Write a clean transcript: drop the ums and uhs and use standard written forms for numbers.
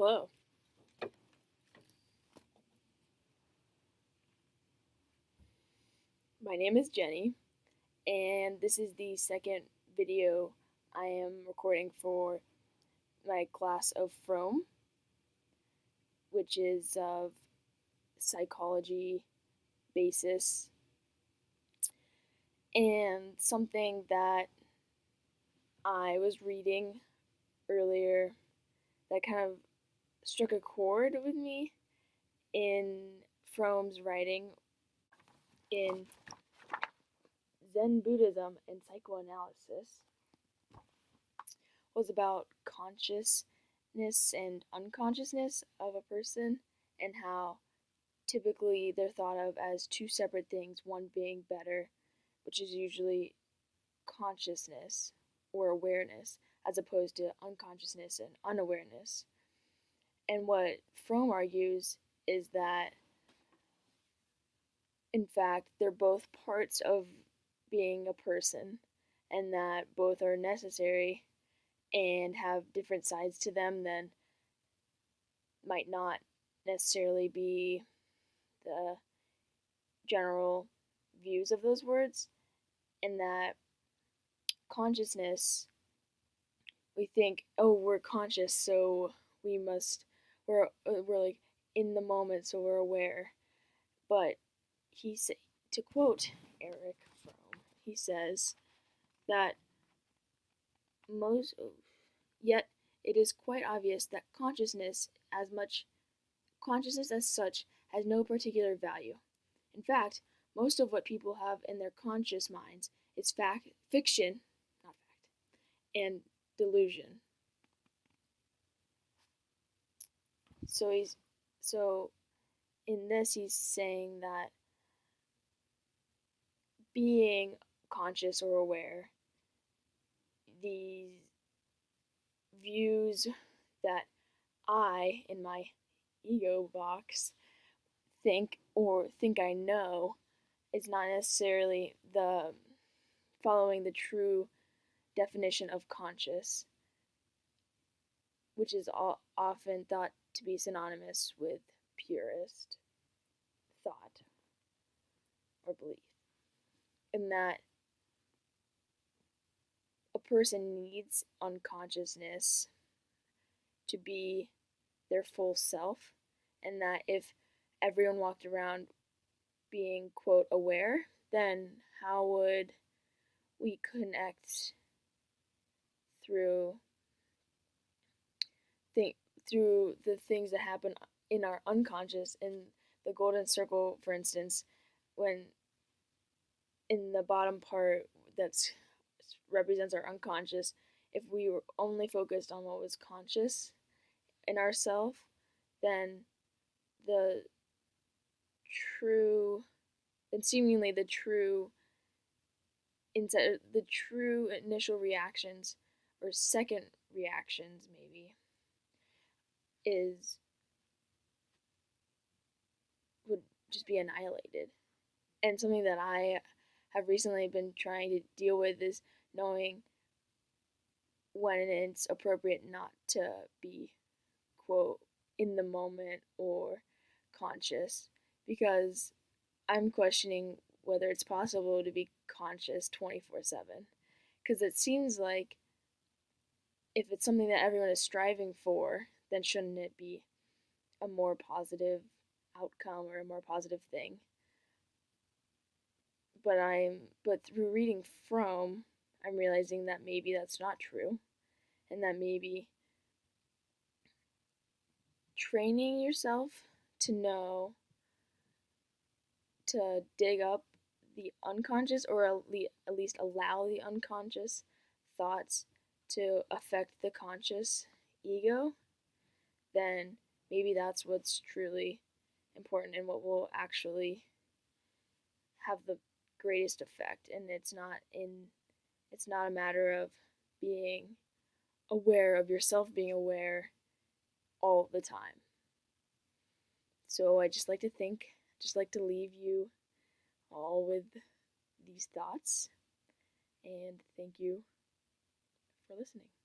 Hello. My name is Jenny, and this is the second video I am recording for my class of Fromm, which is of psychology basis, and something that I was reading earlier that kind of struck a chord with me in Fromm's writing in Zen Buddhism and psychoanalysis was about consciousness and unconsciousness of a person and how typically they're thought of as two separate things, one being better, which is usually consciousness or awareness, as opposed to unconsciousness and unawareness. And what Fromm argues is that, in fact, they're both parts of being a person, and that both are necessary and have different sides to them than might not necessarily be the general views of those words, and that consciousness, we think, oh, we're conscious, so we're like in the moment, so we're aware. But to quote Eric Fromm, he says that most yet it is quite obvious that consciousness as such has no particular value. In fact, most of what people have in their conscious minds is fiction, not fact, and delusion. So in this he's saying that being conscious or aware, these views that I, in my ego box, think I know, is not necessarily the following the true definition of conscious, which is often thought to be synonymous with purest thought or belief. And that a person needs unconsciousness to be their full self, and that if everyone walked around being, quote, aware, then how would we connect through through the things that happen in our unconscious? In the golden circle, for instance, when in the bottom part that represents our unconscious, if we were only focused on what was conscious in ourself, then the true, then seemingly the true initial reactions, or second reactions maybe, would just be annihilated. And something that I have recently been trying to deal with is knowing when it's appropriate not to be, quote, in the moment or conscious, because I'm questioning whether it's possible to be conscious 24/7. Because it seems like if it's something that everyone is striving for, then shouldn't it be a more positive outcome or a more positive thing? But through reading Fromm, I'm realizing that maybe that's not true, and that maybe training yourself to know to dig up the unconscious, or at least allow the unconscious thoughts to affect the conscious ego, then maybe that's what's truly important and what will actually have the greatest effect. And it's not a matter of being aware of yourself, being aware all the time. So I just like to leave you all with these thoughts, and thank you for listening.